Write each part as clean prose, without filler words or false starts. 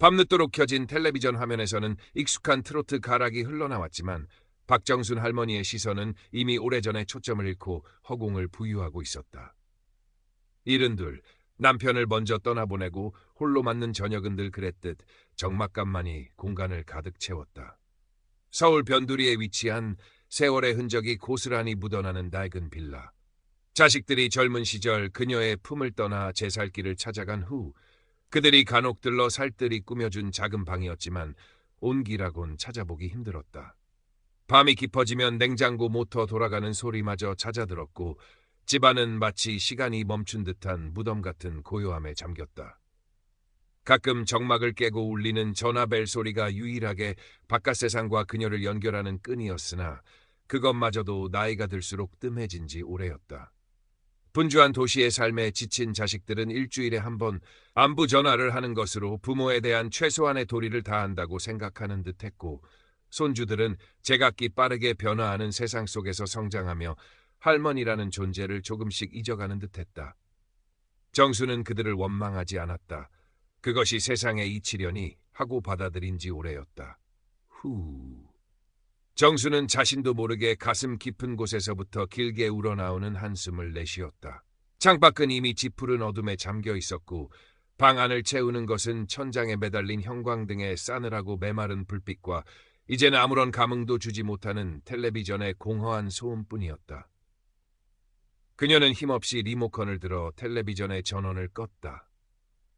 밤늦도록 켜진 텔레비전 화면에서는 익숙한 트로트 가락이 흘러나왔지만 박정순 할머니의 시선은 이미 오래전에 초점을 잃고 허공을 부유하고 있었다. 이른둘 남편을 먼저 떠나보내고 홀로 맞는 저녁은 늘 그랬듯 적막감만이 공간을 가득 채웠다. 서울 변두리에 위치한 세월의 흔적이 고스란히 묻어나는 낡은 빌라. 자식들이 젊은 시절 그녀의 품을 떠나 제 살 길을 찾아간 후 그들이 간혹 들러 살뜰히 꾸며준 작은 방이었지만 온기라곤 찾아보기 힘들었다. 밤이 깊어지면 냉장고 모터 돌아가는 소리마저 잦아들었고 집안은 마치 시간이 멈춘 듯한 무덤 같은 고요함에 잠겼다. 가끔 정막을 깨고 울리는 전화벨 소리가 유일하게 바깥 세상과 그녀를 연결하는 끈이었으나 그것마저도 나이가 들수록 뜸해진 지 오래였다. 분주한 도시의 삶에 지친 자식들은 일주일에 한 번 안부 전화를 하는 것으로 부모에 대한 최소한의 도리를 다한다고 생각하는 듯했고 손주들은 제각기 빠르게 변화하는 세상 속에서 성장하며 할머니라는 존재를 조금씩 잊어가는 듯했다. 정수는 그들을 원망하지 않았다. 그것이 세상의 이치려니 하고 받아들인 지 오래였다. 정수는 자신도 모르게 가슴 깊은 곳에서부터 길게 우러나오는 한숨을 내쉬었다. 창밖은 이미 짙푸른 어둠에 잠겨 있었고 방 안을 채우는 것은 천장에 매달린 형광등의 싸늘하고 메마른 불빛과 이제는 아무런 감흥도 주지 못하는 텔레비전의 공허한 소음뿐이었다. 그녀는 힘없이 리모컨을 들어 텔레비전의 전원을 껐다.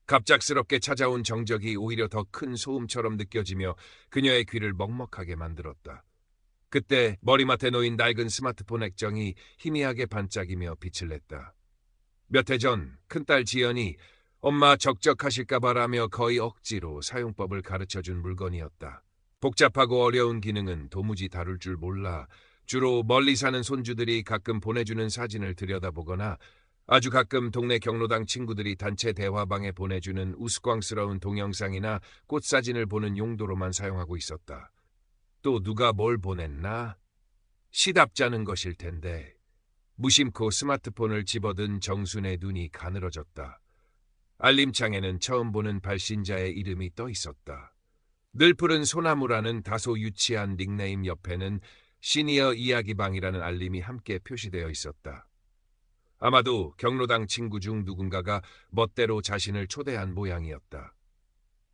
갑작스럽게 찾아온 정적이 오히려 더 큰 소음처럼 느껴지며 그녀의 귀를 먹먹하게 만들었다. 그때 머리맡에 놓인 낡은 스마트폰 액정이 희미하게 반짝이며 빛을 냈다. 몇 해 전 큰딸 지연이 엄마 적적하실까 봐라며 거의 억지로 사용법을 가르쳐준 물건이었다. 복잡하고 어려운 기능은 도무지 다룰 줄 몰라 주로 멀리 사는 손주들이 가끔 보내주는 사진을 들여다보거나 아주 가끔 동네 경로당 친구들이 단체 대화방에 보내주는 우스꽝스러운 동영상이나 꽃사진을 보는 용도로만 사용하고 있었다. 또 누가 뭘 보냈나? 시답잖은 것일 텐데 무심코 스마트폰을 집어든 정순의 눈이 가늘어졌다. 알림창에는 처음 보는 발신자의 이름이 떠 있었다. 늘 푸른 소나무라는 다소 유치한 닉네임 옆에는 시니어 이야기방이라는 알림이 함께 표시되어 있었다. 아마도 경로당 친구 중 누군가가 멋대로 자신을 초대한 모양이었다.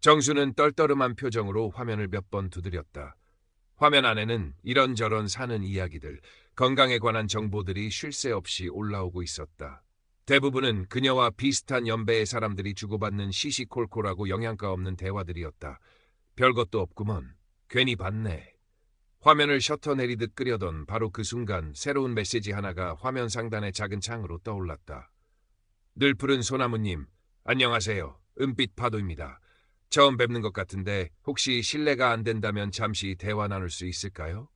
정수는 떨떠름한 표정으로 화면을 몇 번 두드렸다. 화면 안에는 이런저런 사는 이야기들, 건강에 관한 정보들이 쉴 새 없이 올라오고 있었다. 대부분은 그녀와 비슷한 연배의 사람들이 주고받는 시시콜콜하고 영양가 없는 대화들이었다. 별것도 없구먼. 괜히 봤네. 화면을 셔터 내리듯 끄려던 바로 그 순간 새로운 메시지 하나가 화면 상단의 작은 창으로 떠올랐다. 늘 푸른 소나무님, 안녕하세요. 은빛 파도입니다. 처음 뵙는 것 같은데 혹시 실례가 안 된다면 잠시 대화 나눌 수 있을까요?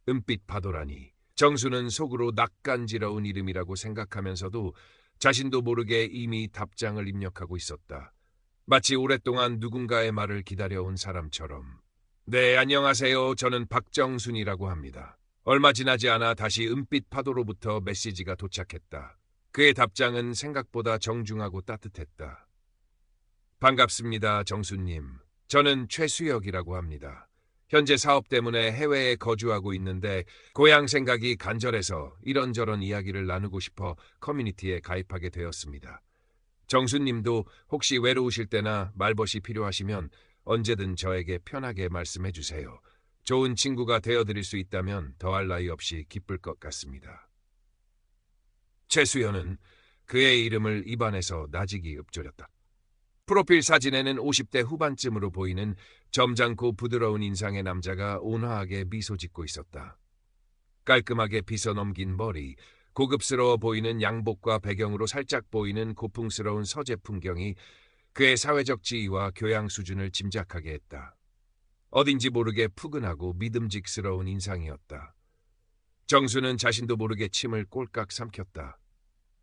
은빛 파도라니. 정수는 속으로 낯간지러운 이름이라고 생각하면서도 자신도 모르게 이미 답장을 입력하고 있었다. 마치 오랫동안 누군가의 말을 기다려온 사람처럼. 네, 안녕하세요. 저는 박정순이라고 합니다. 얼마 지나지 않아 다시 은빛 파도로부터 메시지가 도착했다. 그의 답장은 생각보다 정중하고 따뜻했다. 반갑습니다, 정수님. 저는 최수혁이라고 합니다. 현재 사업 때문에 해외에 거주하고 있는데 고향 생각이 간절해서 이런저런 이야기를 나누고 싶어 커뮤니티에 가입하게 되었습니다. 정수님도 혹시 외로우실 때나 말벗이 필요하시면 언제든 저에게 편하게 말씀해 주세요. 좋은 친구가 되어드릴 수 있다면 더할 나위 없이 기쁠 것 같습니다. 최수연은 그의 이름을 입안에서 나직이 읊조렸다. 프로필 사진에는 50대 후반쯤으로 보이는 점잖고 부드러운 인상의 남자가 온화하게 미소 짓고 있었다. 깔끔하게 빗어 넘긴 머리, 고급스러워 보이는 양복과 배경으로 살짝 보이는 고풍스러운 서재 풍경이 그의 사회적 지위와 교양 수준을 짐작하게 했다. 어딘지 모르게 푸근하고 믿음직스러운 인상이었다. 정수는 자신도 모르게 침을 꼴깍 삼켰다.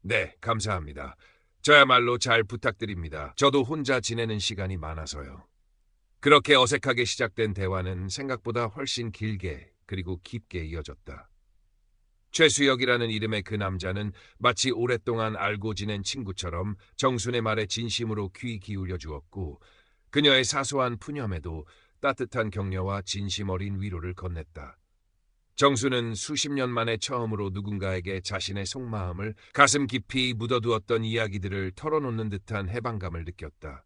네, 감사합니다. 저야말로 잘 부탁드립니다. 저도 혼자 지내는 시간이 많아서요. 그렇게 어색하게 시작된 대화는 생각보다 훨씬 길게 그리고 깊게 이어졌다. 최수혁이라는 이름의 그 남자는 마치 오랫동안 알고 지낸 친구처럼 정순의 말에 진심으로 귀 기울여 주었고 그녀의 사소한 푸념에도 따뜻한 격려와 진심 어린 위로를 건넸다. 정수는 수십 년 만에 처음으로 누군가에게 자신의 속마음을 가슴 깊이 묻어두었던 이야기들을 털어놓는 듯한 해방감을 느꼈다.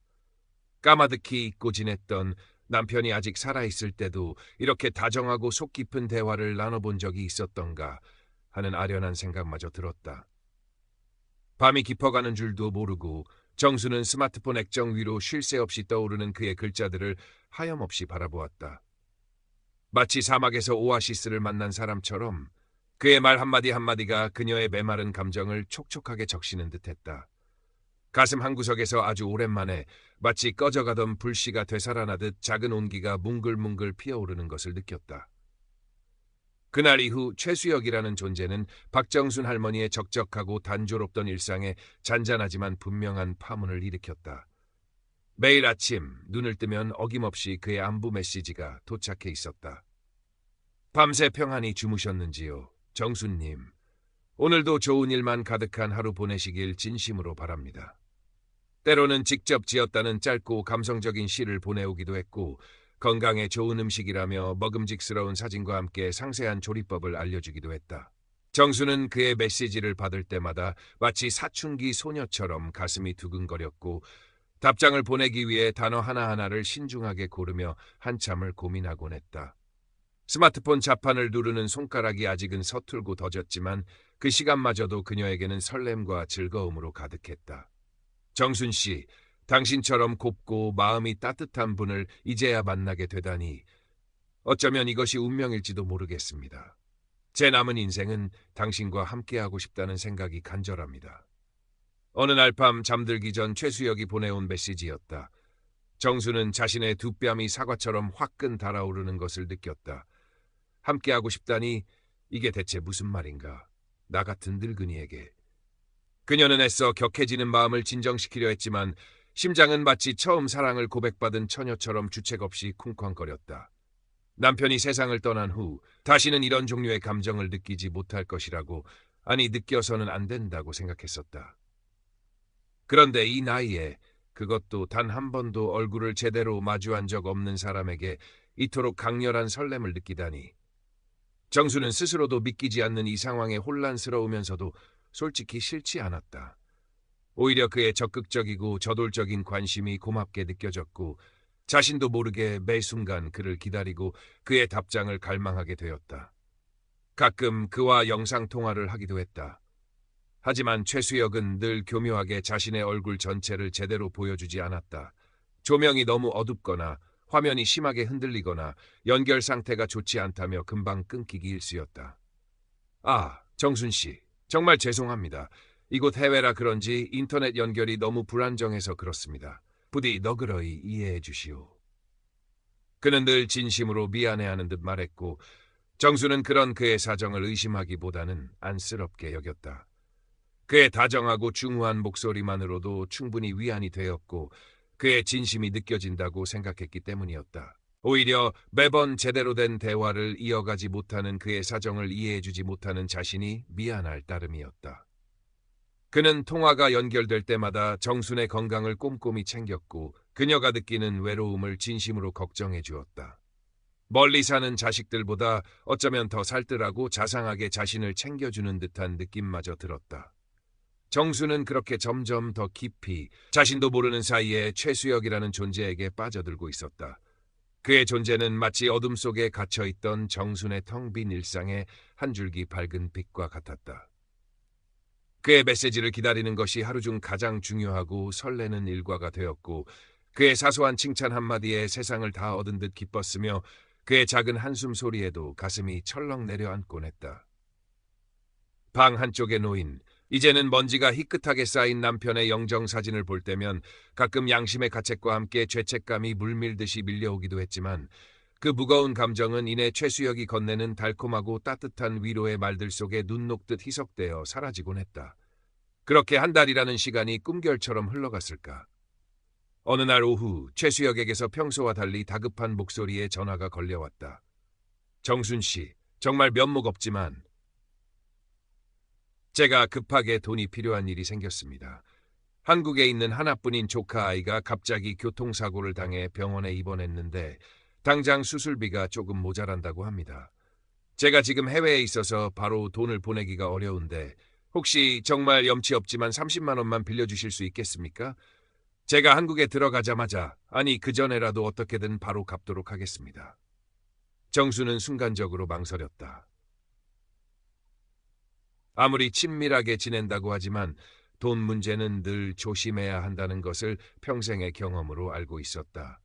까마득히 잊고 지냈던 남편이 아직 살아있을 때도 이렇게 다정하고 속 깊은 대화를 나눠본 적이 있었던가 하는 아련한 생각마저 들었다. 밤이 깊어가는 줄도 모르고 정수는 스마트폰 액정 위로 쉴 새 없이 떠오르는 그의 글자들을 하염없이 바라보았다. 마치 사막에서 오아시스를 만난 사람처럼 그의 말 한마디 한마디가 그녀의 메마른 감정을 촉촉하게 적시는 듯했다. 가슴 한구석에서 아주 오랜만에 마치 꺼져가던 불씨가 되살아나듯 작은 온기가 뭉글뭉글 피어오르는 것을 느꼈다. 그날 이후 최수혁이라는 존재는 박정순 할머니의 적적하고 단조롭던 일상에 잔잔하지만 분명한 파문을 일으켰다. 매일 아침 눈을 뜨면 어김없이 그의 안부 메시지가 도착해 있었다. 밤새 평안히 주무셨는지요, 정순님. 오늘도 좋은 일만 가득한 하루 보내시길 진심으로 바랍니다. 때로는 직접 지었다는 짧고 감성적인 시를 보내오기도 했고 건강에 좋은 음식이라며 먹음직스러운 사진과 함께 상세한 조리법을 알려주기도 했다. 정수는 그의 메시지를 받을 때마다 마치 사춘기 소녀처럼 가슴이 두근거렸고 답장을 보내기 위해 단어 하나하나를 신중하게 고르며 한참을 고민하곤 했다. 스마트폰 자판을 누르는 손가락이 아직은 서툴고 더뎠지만 그 시간마저도 그녀에게는 설렘과 즐거움으로 가득했다. 정순 씨, 당신처럼 곱고 마음이 따뜻한 분을 이제야 만나게 되다니 어쩌면 이것이 운명일지도 모르겠습니다. 제 남은 인생은 당신과 함께하고 싶다는 생각이 간절합니다. 어느 날 밤 잠들기 전 최수혁이 보내온 메시지였다. 정수는 자신의 두 뺨이 사과처럼 화끈 달아오르는 것을 느꼈다. 함께하고 싶다니 이게 대체 무슨 말인가? 나 같은 늙은이에게. 그녀는 애써 격해지는 마음을 진정시키려 했지만 심장은 마치 처음 사랑을 고백받은 처녀처럼 주책 없이 쿵쾅거렸다. 남편이 세상을 떠난 후 다시는 이런 종류의 감정을 느끼지 못할 것이라고, 아니 느껴서는 안 된다고 생각했었다. 그런데 이 나이에, 그것도 단 한 번도 얼굴을 제대로 마주한 적 없는 사람에게 이토록 강렬한 설렘을 느끼다니. 정수는 스스로도 믿기지 않는 이 상황에 혼란스러우면서도 솔직히 싫지 않았다. 오히려 그의 적극적이고 저돌적인 관심이 고맙게 느껴졌고 자신도 모르게 매 순간 그를 기다리고 그의 답장을 갈망하게 되었다. 가끔 그와 영상통화를 하기도 했다. 하지만 최수혁은 늘 교묘하게 자신의 얼굴 전체를 제대로 보여주지 않았다. 조명이 너무 어둡거나 화면이 심하게 흔들리거나 연결 상태가 좋지 않다며 금방 끊기기 일쑤였다. 아, 정순 씨, 정말 죄송합니다. 이곳 해외라 그런지 인터넷 연결이 너무 불안정해서 그렇습니다. 부디 너그러이 이해해 주시오. 그는 늘 진심으로 미안해하는 듯 말했고 정수는 그런 그의 사정을 의심하기보다는 안쓰럽게 여겼다. 그의 다정하고 중후한 목소리만으로도 충분히 위안이 되었고 그의 진심이 느껴진다고 생각했기 때문이었다. 오히려 매번 제대로 된 대화를 이어가지 못하는 그의 사정을 이해해주지 못하는 자신이 미안할 따름이었다. 그는 통화가 연결될 때마다 정순의 건강을 꼼꼼히 챙겼고 그녀가 느끼는 외로움을 진심으로 걱정해 주었다. 멀리 사는 자식들보다 어쩌면 더 살뜰하고 자상하게 자신을 챙겨주는 듯한 느낌마저 들었다. 정수는 그렇게 점점 더 깊이 자신도 모르는 사이에 최수혁이라는 존재에게 빠져들고 있었다. 그의 존재는 마치 어둠 속에 갇혀있던 정순의 텅 빈 일상의 한 줄기 밝은 빛과 같았다. 그의 메시지를 기다리는 것이 하루 중 가장 중요하고 설레는 일과가 되었고 그의 사소한 칭찬 한마디에 세상을 다 얻은 듯 기뻤으며 그의 작은 한숨 소리에도 가슴이 철렁 내려앉곤 했다. 방 한쪽에 놓인 이제는 먼지가 희끗하게 쌓인 남편의 영정사진을 볼 때면 가끔 양심의 가책과 함께 죄책감이 물밀듯이 밀려오기도 했지만 그 무거운 감정은 이내 최수혁이 건네는 달콤하고 따뜻한 위로의 말들 속에 눈 녹듯 희석되어 사라지곤 했다. 그렇게 한 달이라는 시간이 꿈결처럼 흘러갔을까. 어느 날 오후 최수혁에게서 평소와 달리 다급한 목소리에 전화가 걸려왔다. 정순 씨, 정말 면목 없지만 제가 급하게 돈이 필요한 일이 생겼습니다. 한국에 있는 하나뿐인 조카 아이가 갑자기 교통사고를 당해 병원에 입원했는데 당장 수술비가 조금 모자란다고 합니다. 제가 지금 해외에 있어서 바로 돈을 보내기가 어려운데 혹시 정말 염치 없지만 30만 원만 빌려주실 수 있겠습니까? 제가 한국에 들어가자마자, 아니 그전에라도 어떻게든 바로 갚도록 하겠습니다. 정수는 순간적으로 망설였다. 아무리 친밀하게 지낸다고 하지만 돈 문제는 늘 조심해야 한다는 것을 평생의 경험으로 알고 있었다.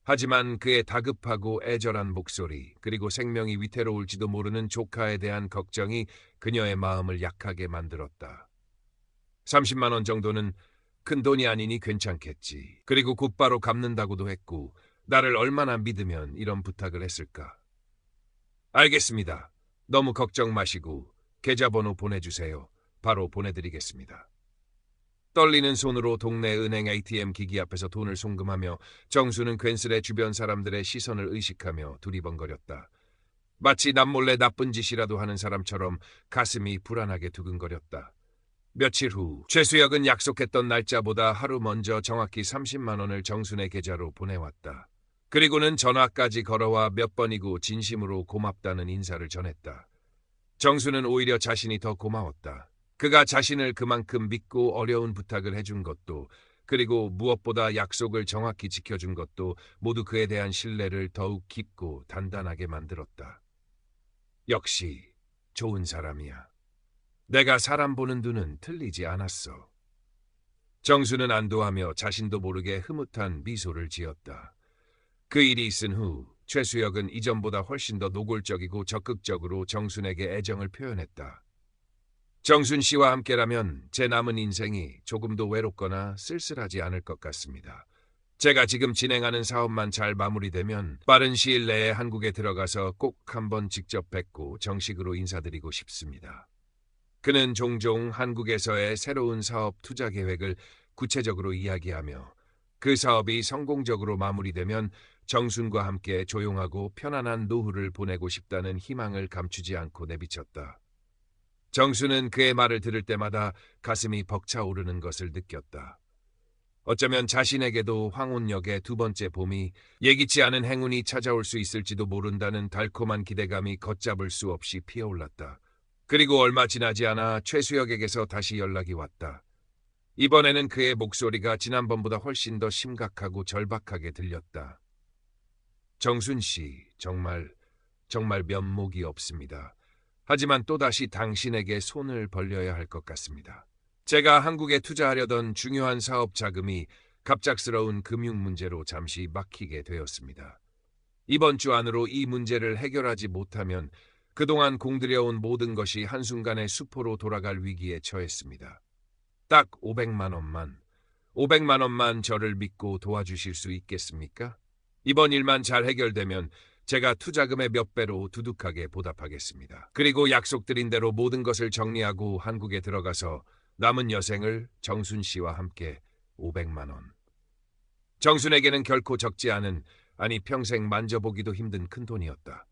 하지만 그의 다급하고 애절한 목소리, 그리고 생명이 위태로울지도 모르는 조카에 대한 걱정이 그녀의 마음을 약하게 만들었다. 30만 원 정도는 큰 돈이 아니니 괜찮겠지. 그리고 곧바로 갚는다고도 했고 나를 얼마나 믿으면 이런 부탁을 했을까. 알겠습니다. 너무 걱정 마시고 계좌번호 보내주세요. 바로 보내드리겠습니다. 떨리는 손으로 동네 은행 ATM 기기 앞에서 돈을 송금하며 정수는 괜스레 주변 사람들의 시선을 의식하며 두리번거렸다. 마치 남몰래 나쁜 짓이라도 하는 사람처럼 가슴이 불안하게 두근거렸다. 며칠 후 최수혁은 약속했던 날짜보다 하루 먼저 정확히 30만 원을 정순의 계좌로 보내왔다. 그리고는 전화까지 걸어와 몇 번이고 진심으로 고맙다는 인사를 전했다. 정수는 오히려 자신이 더 고마웠다. 그가 자신을 그만큼 믿고 어려운 부탁을 해준 것도, 그리고 무엇보다 약속을 정확히 지켜준 것도 모두 그에 대한 신뢰를 더욱 깊고 단단하게 만들었다. 역시 좋은 사람이야. 내가 사람 보는 눈은 틀리지 않았어. 정수는 안도하며 자신도 모르게 흐뭇한 미소를 지었다. 그 일이 있은 후 최수혁은 이전보다 훨씬 더 노골적이고 적극적으로 정순에게 애정을 표현했다. 정순 씨와 함께라면 제 남은 인생이 조금도 외롭거나 쓸쓸하지 않을 것 같습니다. 제가 지금 진행하는 사업만 잘 마무리되면 빠른 시일 내에 한국에 들어가서 꼭 한번 직접 뵙고 정식으로 인사드리고 싶습니다. 그는 종종 한국에서의 새로운 사업 투자 계획을 구체적으로 이야기하며 그 사업이 성공적으로 마무리되면 정순과 함께 조용하고 편안한 노후를 보내고 싶다는 희망을 감추지 않고 내비쳤다. 정수는 그의 말을 들을 때마다 가슴이 벅차오르는 것을 느꼈다. 어쩌면 자신에게도 황혼역의 두 번째 봄이 예기치 않은 행운이 찾아올 수 있을지도 모른다는 달콤한 기대감이 걷잡을 수 없이 피어올랐다. 그리고 얼마 지나지 않아 최수혁에게서 다시 연락이 왔다. 이번에는 그의 목소리가 지난번보다 훨씬 더 심각하고 절박하게 들렸다. 정순 씨, 정말 면목이 없습니다. 하지만 또다시 당신에게 손을 벌려야 할 것 같습니다. 제가 한국에 투자하려던 중요한 사업 자금이 갑작스러운 금융 문제로 잠시 막히게 되었습니다. 이번 주 안으로 이 문제를 해결하지 못하면 그동안 공들여온 모든 것이 한순간에 수포로 돌아갈 위기에 처했습니다. 딱 500만 원만 저를 믿고 도와주실 수 있겠습니까? 이번 일만 잘 해결되면 제가 투자금의 몇 배로 두둑하게 보답하겠습니다. 그리고 약속드린 대로 모든 것을 정리하고 한국에 들어가서 남은 여생을 정순 씨와 함께 500만 원. 정순에게는 결코 적지 않은, 아니 평생 만져보기도 힘든 큰 돈이었다.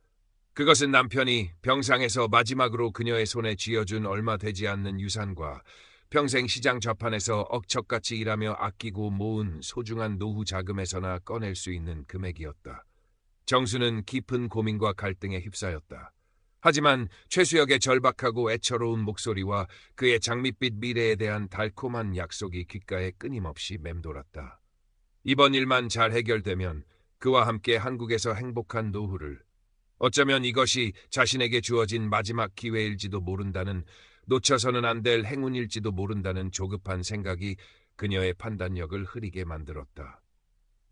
그것은 남편이 병상에서 마지막으로 그녀의 손에 쥐어준 얼마 되지 않는 유산과 평생 시장 좌판에서 억척같이 일하며 아끼고 모은 소중한 노후 자금에서나 꺼낼 수 있는 금액이었다. 정수는 깊은 고민과 갈등에 휩싸였다. 하지만 최수혁의 절박하고 애처로운 목소리와 그의 장밋빛 미래에 대한 달콤한 약속이 귓가에 끊임없이 맴돌았다. 이번 일만 잘 해결되면 그와 함께 한국에서 행복한 노후를, 어쩌면 이것이 자신에게 주어진 마지막 기회일지도 모른다는, 놓쳐서는 안 될 행운일지도 모른다는 조급한 생각이 그녀의 판단력을 흐리게 만들었다.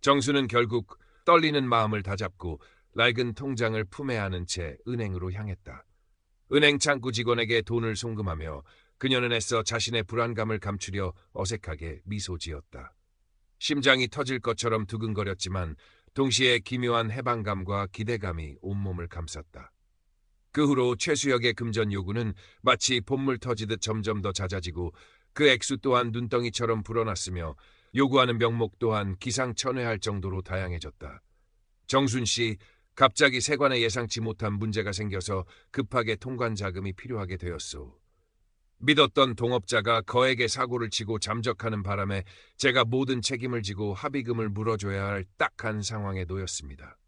정수는 결국 떨리는 마음을 다잡고 낡은 통장을 품에 안은 채 은행으로 향했다. 은행 창구 직원에게 돈을 송금하며 그녀는 애써 자신의 불안감을 감추려 어색하게 미소 지었다. 심장이 터질 것처럼 두근거렸지만 동시에 기묘한 해방감과 기대감이 온몸을 감쌌다. 그 후로 최수혁의 금전 요구는 마치 봇물 터지듯 점점 더 잦아지고 그 액수 또한 눈덩이처럼 불어났으며 요구하는 명목 또한 기상천외할 정도로 다양해졌다. 정순 씨, 갑자기 세관에 예상치 못한 문제가 생겨서 급하게 통관 자금이 필요하게 되었소. 믿었던 동업자가 거액의 사고를 치고 잠적하는 바람에 제가 모든 책임을 지고 합의금을 물어줘야 할 딱한 상황에 놓였습니다.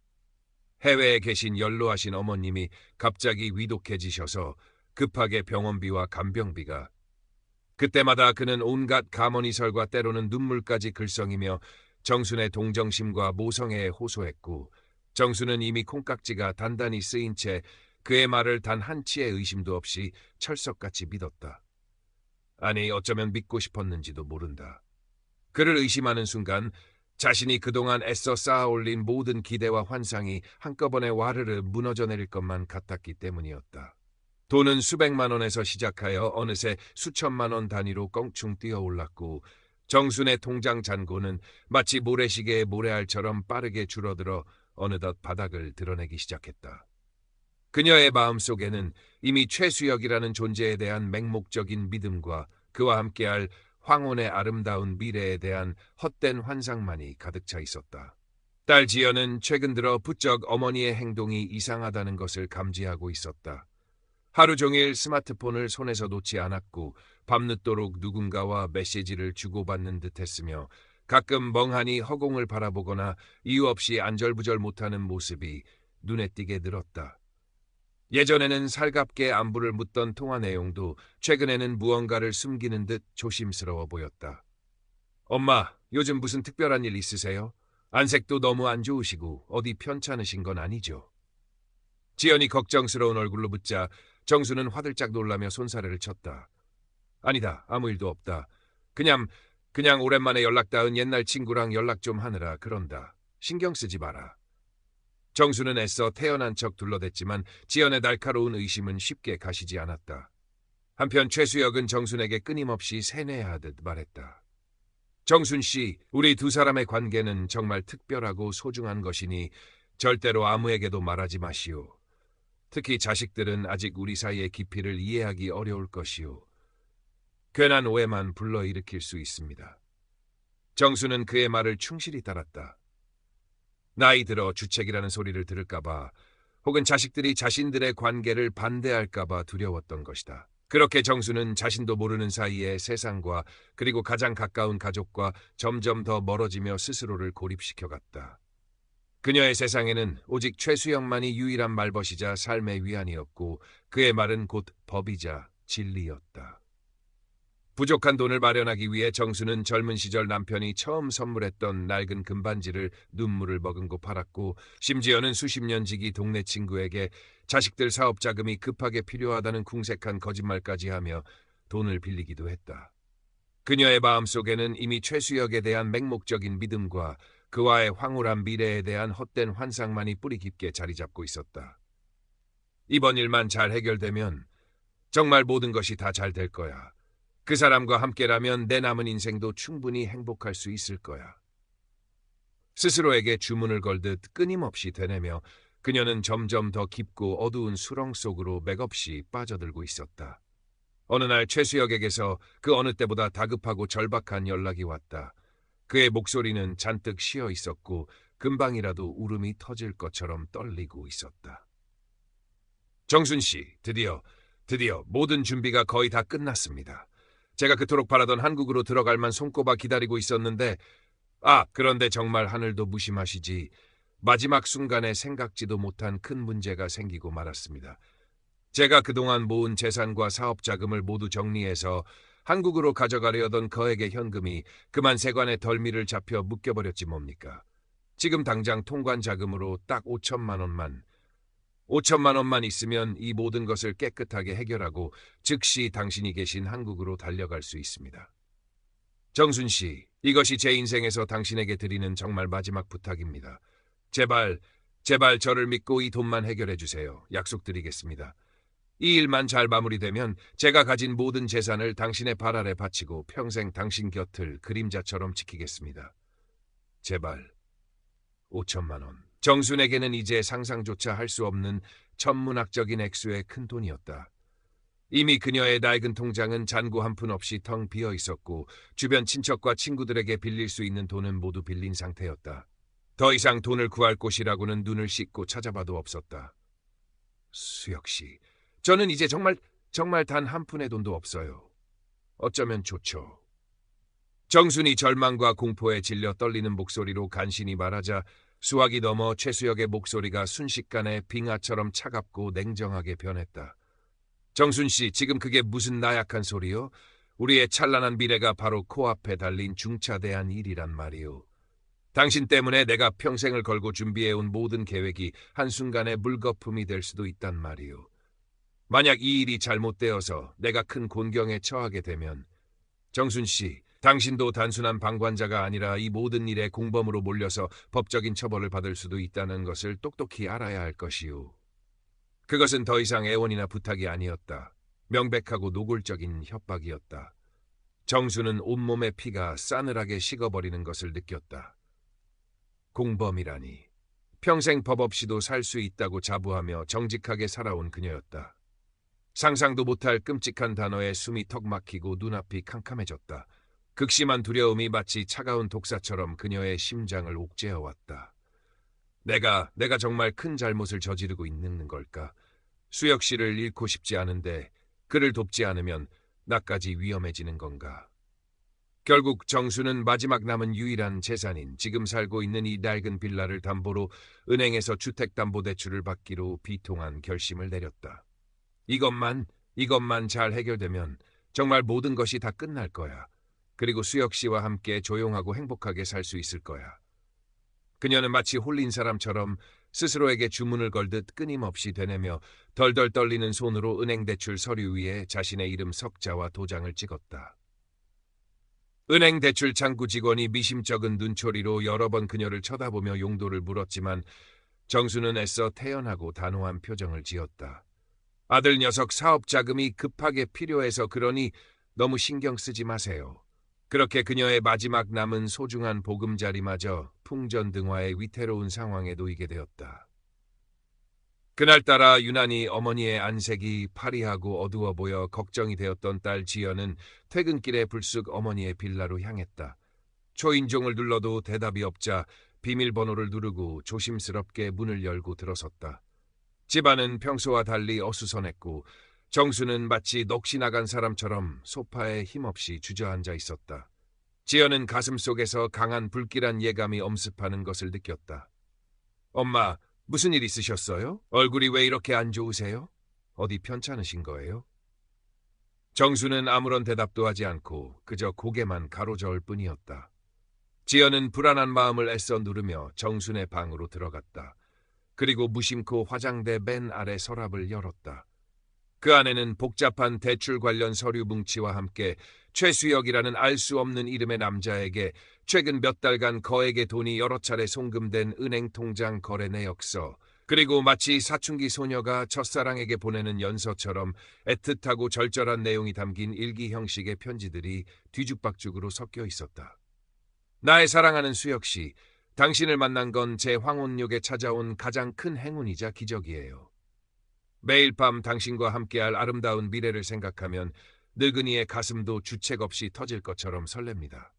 해외에 계신 연로하신 어머님이 갑자기 위독해지셔서 급하게 병원비와 간병비가, 그때마다 그는 온갖 감언이설과 때로는 눈물까지 글썽이며 정순의 동정심과 모성애에 호소했고, 정순은 이미 콩깍지가 단단히 쓰인 채 그의 말을 단 한치의 의심도 없이 철석같이 믿었다. 아니, 어쩌면 믿고 싶었는지도 모른다. 그를 의심하는 순간 자신이 그동안 애써 쌓아올린 모든 기대와 환상이 한꺼번에 와르르 무너져 내릴 것만 같았기 때문이었다. 돈은 수백만 원에서 시작하여 어느새 수천만 원 단위로 껑충 뛰어올랐고, 정순의 통장 잔고는 마치 모래시계의 모래알처럼 빠르게 줄어들어 어느덧 바닥을 드러내기 시작했다. 그녀의 마음속에는 이미 최수혁이라는 존재에 대한 맹목적인 믿음과 그와 함께할 황혼의 아름다운 미래에 대한 헛된 환상만이 가득 차 있었다. 딸 지연은 최근 들어 부쩍 어머니의 행동이 이상하다는 것을 감지하고 있었다. 하루 종일 스마트폰을 손에서 놓지 않았고 밤늦도록 누군가와 메시지를 주고받는 듯했으며, 가끔 멍하니 허공을 바라보거나 이유 없이 안절부절 못하는 모습이 눈에 띄게 늘었다. 예전에는 살갑게 안부를 묻던 통화 내용도 최근에는 무언가를 숨기는 듯 조심스러워 보였다. 엄마, 요즘 무슨 특별한 일 있으세요? 안색도 너무 안 좋으시고 어디 편찮으신 건 아니죠? 지연이 걱정스러운 얼굴로 묻자 정수는 화들짝 놀라며 손사래를 쳤다. 아니다, 아무 일도 없다. 그냥 오랜만에 연락 닿은 옛날 친구랑 연락 좀 하느라 그런다. 신경 쓰지 마라. 정수는 애써 태연한 척 둘러댔지만 지연의 날카로운 의심은 쉽게 가시지 않았다. 한편 최수혁은 정순에게 끊임없이 세뇌하듯 말했다. 정순 씨, 우리 두 사람의 관계는 정말 특별하고 소중한 것이니 절대로 아무에게도 말하지 마시오. 특히 자식들은 아직 우리 사이의 깊이를 이해하기 어려울 것이오. 괜한 오해만 불러일으킬 수 있습니다. 정수는 그의 말을 충실히 따랐다. 나이 들어 주책이라는 소리를 들을까봐, 혹은 자식들이 자신들의 관계를 반대할까봐 두려웠던 것이다. 그렇게 정수는 자신도 모르는 사이에 세상과 그리고 가장 가까운 가족과 점점 더 멀어지며 스스로를 고립시켜갔다. 그녀의 세상에는 오직 최수영만이 유일한 말벗이자 삶의 위안이었고, 그의 말은 곧 법이자 진리였다. 부족한 돈을 마련하기 위해 정수는 젊은 시절 남편이 처음 선물했던 낡은 금반지를 눈물을 머금고 팔았고, 심지어는 수십 년 지기 동네 친구에게 자식들 사업 자금이 급하게 필요하다는 궁색한 거짓말까지 하며 돈을 빌리기도 했다. 그녀의 마음속에는 이미 최수혁에 대한 맹목적인 믿음과 그와의 황홀한 미래에 대한 헛된 환상만이 뿌리 깊게 자리 잡고 있었다. 이번 일만 잘 해결되면 정말 모든 것이 다 잘 될 거야. 그 사람과 함께라면 내 남은 인생도 충분히 행복할 수 있을 거야. 스스로에게 주문을 걸듯 끊임없이 되뇌며 그녀는 점점 더 깊고 어두운 수렁 속으로 맥없이 빠져들고 있었다. 어느 날 최수혁에게서 그 어느 때보다 다급하고 절박한 연락이 왔다. 그의 목소리는 잔뜩 쉬어 있었고 금방이라도 울음이 터질 것처럼 떨리고 있었다. 정순 씨, 드디어 모든 준비가 거의 다 끝났습니다. 제가 그토록 바라던 한국으로 들어갈 만 손꼽아 기다리고 있었는데, 그런데 정말 하늘도 무심하시지. 마지막 순간에 생각지도 못한 큰 문제가 생기고 말았습니다. 제가 그동안 모은 재산과 사업 자금을 모두 정리해서 한국으로 가져가려던 거액의 현금이 그만 세관에 덜미를 잡혀 묶여버렸지 뭡니까. 지금 당장 통관 자금으로 딱 5천만 원만 있으면 이 모든 것을 깨끗하게 해결하고 즉시 당신이 계신 한국으로 달려갈 수 있습니다. 정순 씨, 이것이 제 인생에서 당신에게 드리는 정말 마지막 부탁입니다. 제발 저를 믿고 이 돈만 해결해 주세요. 약속드리겠습니다. 이 일만 잘 마무리되면 제가 가진 모든 재산을 당신의 발 아래 바치고 평생 당신 곁을 그림자처럼 지키겠습니다. 제발 5천만 원. 정순에게는 이제 상상조차 할 수 없는 천문학적인 액수의 큰 돈이었다. 이미 그녀의 낡은 통장은 잔고 한 푼 없이 텅 비어 있었고 주변 친척과 친구들에게 빌릴 수 있는 돈은 모두 빌린 상태였다. 더 이상 돈을 구할 곳이라고는 눈을 씻고 찾아봐도 없었다. 수혁 씨, 저는 이제 정말 정말 단 한 푼의 돈도 없어요. 어쩌면 좋죠. 정순이 절망과 공포에 질려 떨리는 목소리로 간신히 말하자 수학이 넘어 최수혁의 목소리가 순식간에 빙하처럼 차갑고 냉정하게 변했다. 정순 씨, 지금 그게 무슨 나약한 소리요? 우리의 찬란한 미래가 바로 코앞에 달린 중차대한 일이란 말이요. 당신 때문에 내가 평생을 걸고 준비해온 모든 계획이 한순간에 물거품이 될 수도 있단 말이요. 만약 이 일이 잘못되어서 내가 큰 곤경에 처하게 되면 정순 씨, 당신도 단순한 방관자가 아니라 이 모든 일에 공범으로 몰려서 법적인 처벌을 받을 수도 있다는 것을 똑똑히 알아야 할 것이요. 그것은 더 이상 애원이나 부탁이 아니었다. 명백하고 노골적인 협박이었다. 정수는 온몸의 피가 싸늘하게 식어버리는 것을 느꼈다. 공범이라니. 평생 법 없이도 살 수 있다고 자부하며 정직하게 살아온 그녀였다. 상상도 못할 끔찍한 단어에 숨이 턱 막히고 눈앞이 캄캄해졌다. 극심한 두려움이 마치 차가운 독사처럼 그녀의 심장을 옥죄어왔다. 내가 정말 큰 잘못을 저지르고 있는 걸까? 수혁 씨를 잃고 싶지 않은데 그를 돕지 않으면 나까지 위험해지는 건가? 결국 정수는 마지막 남은 유일한 재산인 지금 살고 있는 이 낡은 빌라를 담보로 은행에서 주택담보대출을 받기로 비통한 결심을 내렸다. 이것만 잘 해결되면 정말 모든 것이 다 끝날 거야. 그리고 수혁 씨와 함께 조용하고 행복하게 살 수 있을 거야. 그녀는 마치 홀린 사람처럼 스스로에게 주문을 걸듯 끊임없이 되뇌며 덜덜 떨리는 손으로 은행 대출 서류 위에 자신의 이름 석자와 도장을 찍었다. 은행 대출 창구 직원이 미심쩍은 눈초리로 여러 번 그녀를 쳐다보며 용도를 물었지만 정수는 애써 태연하고 단호한 표정을 지었다. 아들 녀석 사업 자금이 급하게 필요해서 그러니 너무 신경 쓰지 마세요. 그렇게 그녀의 마지막 남은 소중한 보금자리마저 풍전등화의 위태로운 상황에 놓이게 되었다. 그날따라 유난히 어머니의 안색이 파리하고 어두워 보여 걱정이 되었던 딸 지연은 퇴근길에 불쑥 어머니의 빌라로 향했다. 초인종을 눌러도 대답이 없자 비밀번호를 누르고 조심스럽게 문을 열고 들어섰다. 집안은 평소와 달리 어수선했고 정수는 마치 넋이 나간 사람처럼 소파에 힘없이 주저앉아 있었다. 지연은 가슴속에서 강한 불길한 예감이 엄습하는 것을 느꼈다. 엄마, 무슨 일 있으셨어요? 얼굴이 왜 이렇게 안 좋으세요? 어디 편찮으신 거예요? 정수는 아무런 대답도 하지 않고 그저 고개만 가로저을 뿐이었다. 지연은 불안한 마음을 애써 누르며 정순의 방으로 들어갔다. 그리고 무심코 화장대 맨 아래 서랍을 열었다. 그 안에는 복잡한 대출 관련 서류 뭉치와 함께 최수혁이라는 알 수 없는 이름의 남자에게 최근 몇 달간 거액의 돈이 여러 차례 송금된 은행 통장 거래 내역서, 그리고 마치 사춘기 소녀가 첫사랑에게 보내는 연서처럼 애틋하고 절절한 내용이 담긴 일기 형식의 편지들이 뒤죽박죽으로 섞여 있었다. 나의 사랑하는 수혁 씨, 당신을 만난 건 제 황혼역에 찾아온 가장 큰 행운이자 기적이에요. 매일 밤 당신과 함께할 아름다운 미래를 생각하면 늙은이의 가슴도 주책 없이 터질 것처럼 설렙니다.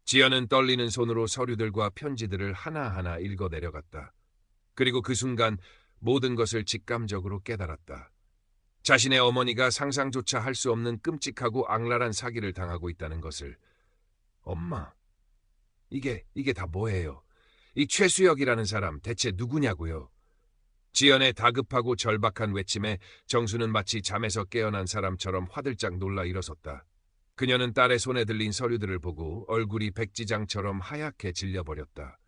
지연은 떨리는 손으로 서류들과 편지들을 하나하나 읽어 내려갔다. 그리고 그 순간 모든 것을 직감적으로 깨달았다. 자신의 어머니가 상상조차 할 수 없는 끔찍하고 악랄한 사기를 당하고 있다는 것을. 엄마, 이게 다 뭐예요? 이 최수혁이라는 사람 대체 누구냐고요? 지연의 다급하고 절박한 외침에 정수는 마치 잠에서 깨어난 사람처럼 화들짝 놀라 일어섰다. 그녀는 딸의 손에 들린 서류들을 보고 얼굴이 백지장처럼 하얗게 질려버렸다.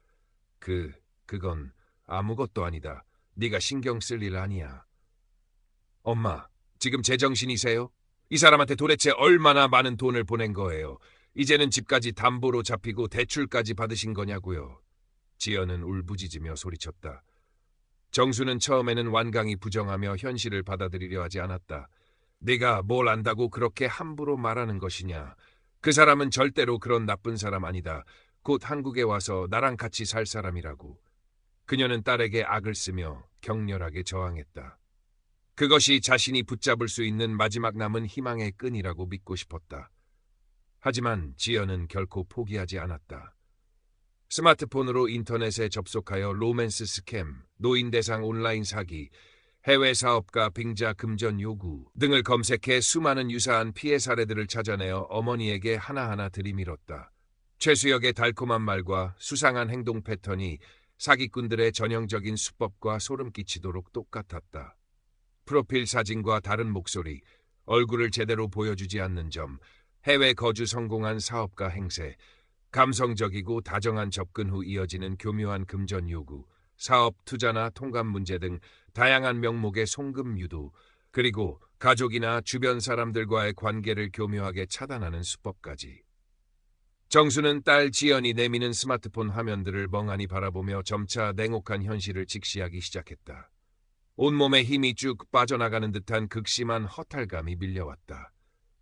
그건 아무것도 아니다. 네가 신경 쓸 일 아니야. 엄마, 지금 제정신이세요? 이 사람한테 도대체 얼마나 많은 돈을 보낸 거예요? 이제는 집까지 담보로 잡히고 대출까지 받으신 거냐고요. 지연은 울부짖으며 소리쳤다. 정수는 처음에는 완강히 부정하며 현실을 받아들이려 하지 않았다. 네가 뭘 안다고 그렇게 함부로 말하는 것이냐. 그 사람은 절대로 그런 나쁜 사람 아니다. 곧 한국에 와서 나랑 같이 살 사람이라고. 그녀는 딸에게 악을 쓰며 격렬하게 저항했다. 그것이 자신이 붙잡을 수 있는 마지막 남은 희망의 끈이라고 믿고 싶었다. 하지만 지연은 결코 포기하지 않았다. 스마트폰으로 인터넷에 접속하여 로맨스 스캠, 노인 대상 온라인 사기, 해외 사업가 빙자 금전 요구 등을 검색해 수많은 유사한 피해 사례들을 찾아내어 어머니에게 하나하나 들이밀었다. 최수혁의 달콤한 말과 수상한 행동 패턴이 사기꾼들의 전형적인 수법과 소름 끼치도록 똑같았다. 프로필 사진과 다른 목소리, 얼굴을 제대로 보여주지 않는 점, 해외 거주 성공한 사업가 행세, 감성적이고 다정한 접근 후 이어지는 교묘한 금전 요구, 사업 투자나 통관 문제 등 다양한 명목의 송금 유도, 그리고 가족이나 주변 사람들과의 관계를 교묘하게 차단하는 수법까지. 정수는 딸 지연이 내미는 스마트폰 화면들을 멍하니 바라보며 점차 냉혹한 현실을 직시하기 시작했다. 온몸에 힘이 쭉 빠져나가는 듯한 극심한 허탈감이 밀려왔다.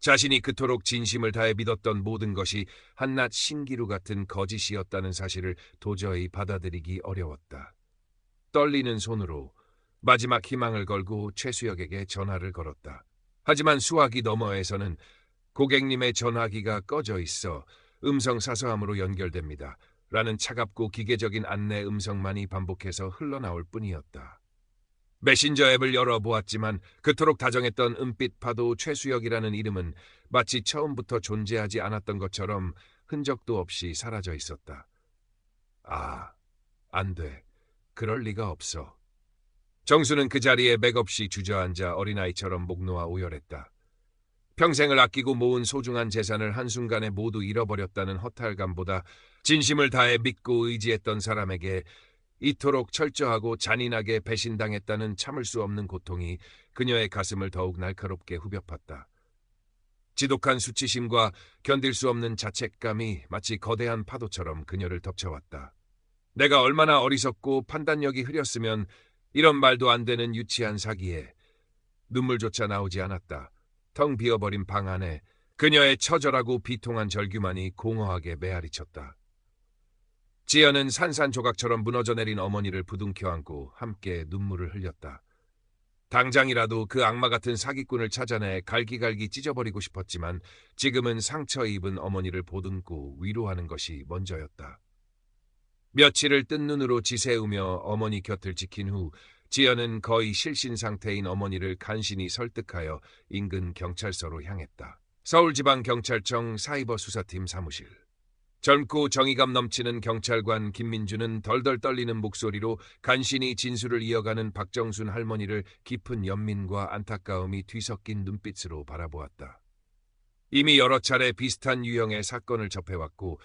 자신이 그토록 진심을 다해 믿었던 모든 것이 한낱 신기루 같은 거짓이었다는 사실을 도저히 받아들이기 어려웠다. 떨리는 손으로 마지막 희망을 걸고 최수혁에게 전화를 걸었다. 하지만 수화기 너머에서는 고객님의 전화기가 꺼져 있어 음성 사서함으로 연결됩니다. 라는 차갑고 기계적인 안내 음성만이 반복해서 흘러나올 뿐이었다. 메신저 앱을 열어보았지만 그토록 다정했던 은빛 파도 최수혁이라는 이름은 마치 처음부터 존재하지 않았던 것처럼 흔적도 없이 사라져 있었다. 아, 안 돼. 그럴 리가 없어. 정수는 그 자리에 맥없이 주저앉아 어린아이처럼 목 놓아 오열했다. 평생을 아끼고 모은 소중한 재산을 한순간에 모두 잃어버렸다는 허탈감보다 진심을 다해 믿고 의지했던 사람에게 이토록 철저하고 잔인하게 배신당했다는 참을 수 없는 고통이 그녀의 가슴을 더욱 날카롭게 후벼 팠다. 지독한 수치심과 견딜 수 없는 자책감이 마치 거대한 파도처럼 그녀를 덮쳐왔다. 내가 얼마나 어리석고 판단력이 흐렸으면 이런 말도 안 되는 유치한 사기에. 눈물조차 나오지 않았다. 텅 비어버린 방 안에 그녀의 처절하고 비통한 절규만이 공허하게 메아리쳤다. 지연은 산산조각처럼 무너져 내린 어머니를 부둥켜 안고 함께 눈물을 흘렸다. 당장이라도 그 악마 같은 사기꾼을 찾아내 갈기갈기 찢어버리고 싶었지만 지금은 상처 입은 어머니를 보듬고 위로하는 것이 먼저였다. 며칠을 뜬 눈으로 지새우며 어머니 곁을 지킨 후 지연은 거의 실신 상태인 어머니를 간신히 설득하여 인근 경찰서로 향했다. 서울지방경찰청 사이버수사팀 사무실. 젊고 정의감 넘치는 경찰관 김민주는 덜덜 떨리는 목소리로 간신히 진술을 이어가는 박정순 할머니를 깊은 연민과 안타까움이 뒤섞인 눈빛으로 바라보았다. 이미 여러 차례 비슷한 유형의 사건을 접해왔고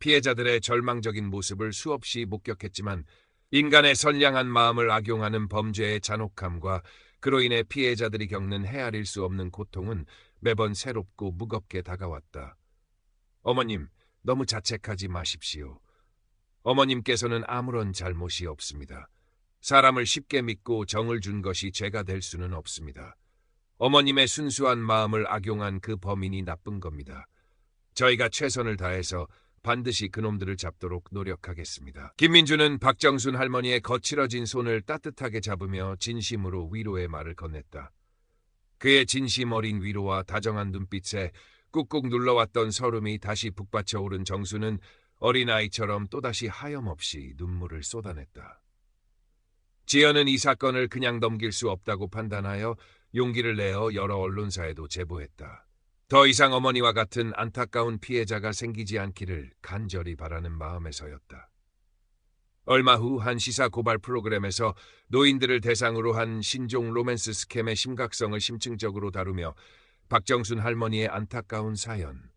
피해자들의 절망적인 모습을 수없이 목격했지만 인간의 선량한 마음을 악용하는 범죄의 잔혹함과 그로 인해 피해자들이 겪는 헤아릴 수 없는 고통은 매번 새롭고 무겁게 다가왔다. 어머님, 너무 자책하지 마십시오. 어머님께서는 아무런 잘못이 없습니다. 사람을 쉽게 믿고 정을 준 것이 죄가 될 수는 없습니다. 어머님의 순수한 마음을 악용한 그 범인이 나쁜 겁니다. 저희가 최선을 다해서 반드시 그놈들을 잡도록 노력하겠습니다. 김민주는 박정순 할머니의 거칠어진 손을 따뜻하게 잡으며 진심으로 위로의 말을 건넸다. 그의 진심 어린 위로와 다정한 눈빛에 꾹꾹 눌러왔던 서름이 다시 북받쳐 오른 정수는 어린아이처럼 또다시 하염없이 눈물을 쏟아냈다. 지연은 이 사건을 그냥 넘길 수 없다고 판단하여 용기를 내어 여러 언론사에도 제보했다. 더 이상 어머니와 같은 안타까운 피해자가 생기지 않기를 간절히 바라는 마음에서였다. 얼마 후 한 시사 고발 프로그램에서 노인들을 대상으로 한 신종 로맨스 스캠의 심각성을 심층적으로 다루며 박정순 할머니의 안타까운 사연,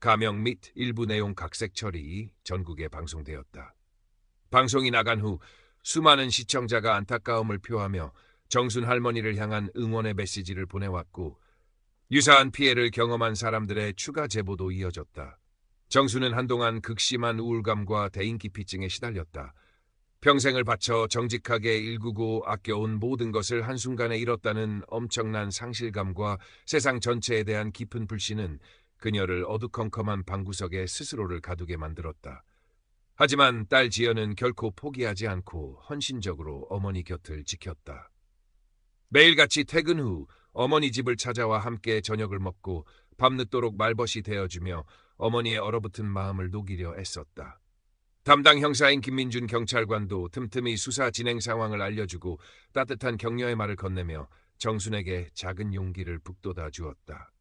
가명 및 일부 내용 각색 처리 전국에 방송되었다. 방송이 나간 후 수많은 시청자가 안타까움을 표하며 정순 할머니를 향한 응원의 메시지를 보내왔고 유사한 피해를 경험한 사람들의 추가 제보도 이어졌다. 정수는 한동안 극심한 우울감과 대인기피증에 시달렸다. 평생을 바쳐 정직하게 일구고 아껴온 모든 것을 한순간에 잃었다는 엄청난 상실감과 세상 전체에 대한 깊은 불신은 그녀를 어두컴컴한 방구석에 스스로를 가두게 만들었다. 하지만 딸 지연은 결코 포기하지 않고 헌신적으로 어머니 곁을 지켰다. 매일같이 퇴근 후 어머니 집을 찾아와 함께 저녁을 먹고 밤늦도록 말벗이 되어주며 어머니의 얼어붙은 마음을 녹이려 애썼다. 담당 형사인 김민준 경찰관도 틈틈이 수사 진행 상황을 알려주고 따뜻한 격려의 말을 건네며 정순에게 작은 용기를 북돋아 주었다.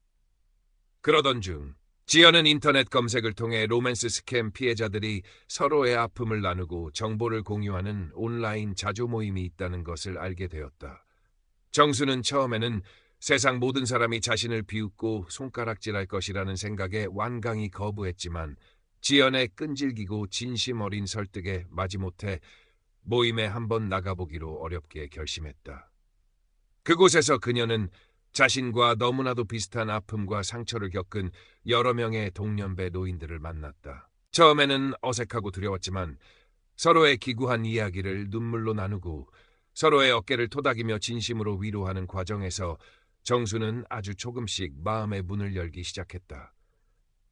그러던 중 지연은 인터넷 검색을 통해 로맨스 스캠 피해자들이 서로의 아픔을 나누고 정보를 공유하는 온라인 자조 모임이 있다는 것을 알게 되었다. 정수는 처음에는 세상 모든 사람이 자신을 비웃고 손가락질할 것이라는 생각에 완강히 거부했지만 지연의 끈질기고 진심 어린 설득에 마지못해 모임에 한번 나가보기로 어렵게 결심했다. 그곳에서 그녀는 자신과 너무나도 비슷한 아픔과 상처를 겪은 여러 명의 동년배 노인들을 만났다. 처음에는 어색하고 두려웠지만 서로의 기구한 이야기를 눈물로 나누고 서로의 어깨를 토닥이며 진심으로 위로하는 과정에서 정수는 아주 조금씩 마음의 문을 열기 시작했다.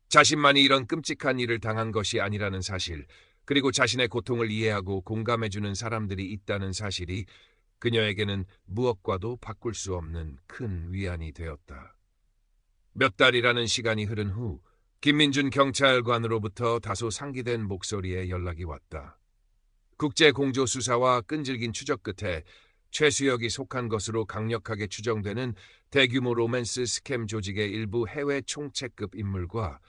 자신만이 이런 끔찍한 일을 당한 것이 아니라는 사실, 그리고 자신의 고통을 이해하고 공감해주는 사람들이 있다는 사실이 그녀에게는 무엇과도 바꿀 수 없는 큰 위안이 되었다. 몇 달이라는 시간이 흐른 후 김민준 경찰관으로부터 다소 상기된 목소리에 연락이 왔다. 국제공조 수사와 끈질긴 추적 끝에 최수혁이 속한 것으로 강력하게 추정되는 대규모 로맨스 스캠 조직의 일부 해외 총책급 인물과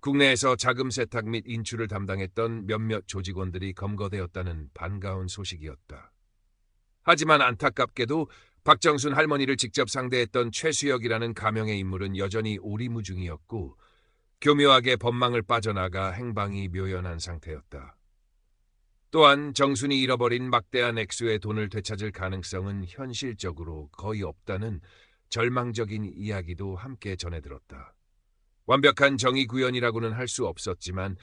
국내에서 자금 세탁 및 인출을 담당했던 몇몇 조직원들이 검거되었다는 반가운 소식이었다. 하지만 안타깝게도 박정순 할머니를 직접 상대했던 최수혁이라는 가명의 인물은 여전히 오리무중이었고 교묘하게 법망을 빠져나가 행방이 묘연한 상태였다. 또한 정순이 잃어버린 막대한 액수의 돈을 되찾을 가능성은 현실적으로 거의 없다는 절망적인 이야기도 함께 전해들었다. 완벽한 정의 구현이라고는 할 수 없었지만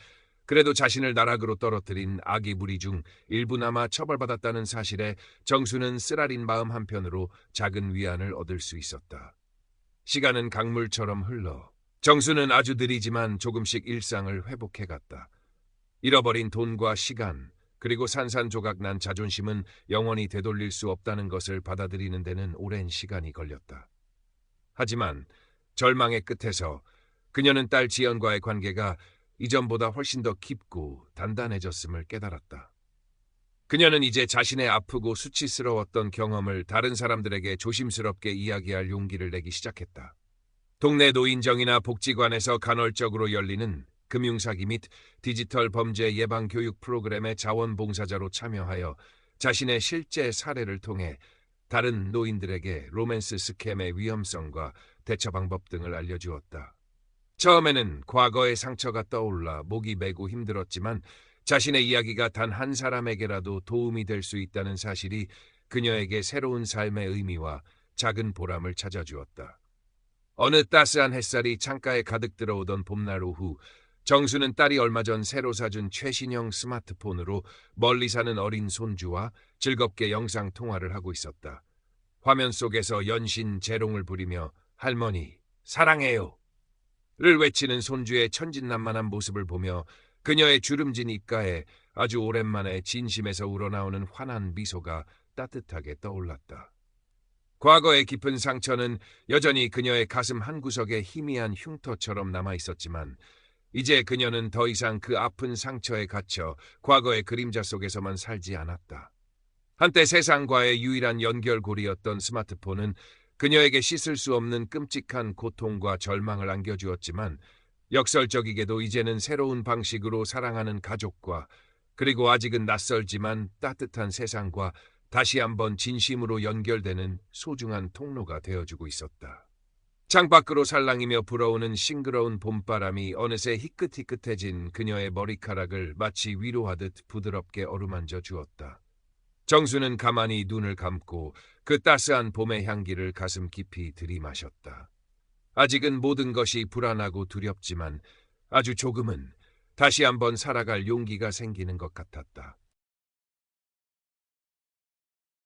그래도 자신을 나락으로 떨어뜨린 악의 무리 중 일부나마 처벌받았다는 사실에 정수는 쓰라린 마음 한편으로 작은 위안을 얻을 수 있었다. 시간은 강물처럼 흘러 정수는 아주 느리지만 조금씩 일상을 회복해갔다. 잃어버린 돈과 시간, 그리고 산산조각 난 자존심은 영원히 되돌릴 수 없다는 것을 받아들이는 데는 오랜 시간이 걸렸다. 하지만 절망의 끝에서 그녀는 딸 지연과의 관계가 이전보다 훨씬 더 깊고 단단해졌음을 깨달았다. 그녀는 이제 자신의 아프고 수치스러웠던 경험을 다른 사람들에게 조심스럽게 이야기할 용기를 내기 시작했다. 동네 노인정이나 복지관에서 간헐적으로 열리는 금융사기 및 디지털 범죄 예방 교육 프로그램의 자원봉사자로 참여하여 자신의 실제 사례를 통해 다른 노인들에게 로맨스 스캠의 위험성과 대처 방법 등을 알려주었다. 처음에는 과거의 상처가 떠올라 목이 메고 힘들었지만 자신의 이야기가 단 한 사람에게라도 도움이 될 수 있다는 사실이 그녀에게 새로운 삶의 의미와 작은 보람을 찾아주었다. 어느 따스한 햇살이 창가에 가득 들어오던 봄날 오후, 정수는 딸이 얼마 전 새로 사준 최신형 스마트폰으로 멀리 사는 어린 손주와 즐겁게 영상 통화를 하고 있었다. 화면 속에서 연신 재롱을 부리며 할머니, 사랑해요 를 외치는 손주의 천진난만한 모습을 보며 그녀의 주름진 입가에 아주 오랜만에 진심에서 우러나오는 환한 미소가 따뜻하게 떠올랐다. 과거의 깊은 상처는 여전히 그녀의 가슴 한구석에 희미한 흉터처럼 남아있었지만 이제 그녀는 더 이상 그 아픈 상처에 갇혀 과거의 그림자 속에서만 살지 않았다. 한때 세상과의 유일한 연결고리였던 스마트폰은 그녀에게 씻을 수 없는 끔찍한 고통과 절망을 안겨주었지만 역설적이게도 이제는 새로운 방식으로 사랑하는 가족과 그리고 아직은 낯설지만 따뜻한 세상과 다시 한번 진심으로 연결되는 소중한 통로가 되어주고 있었다. 창밖으로 살랑이며 불어오는 싱그러운 봄바람이 어느새 희끗희끗해진 그녀의 머리카락을 마치 위로하듯 부드럽게 어루만져 주었다. 정수는 가만히 눈을 감고 그 따스한 봄의 향기를 가슴 깊이 들이마셨다. 아직은 모든 것이 불안하고 두렵지만 아주 조금은 다시 한번 살아갈 용기가 생기는 것 같았다.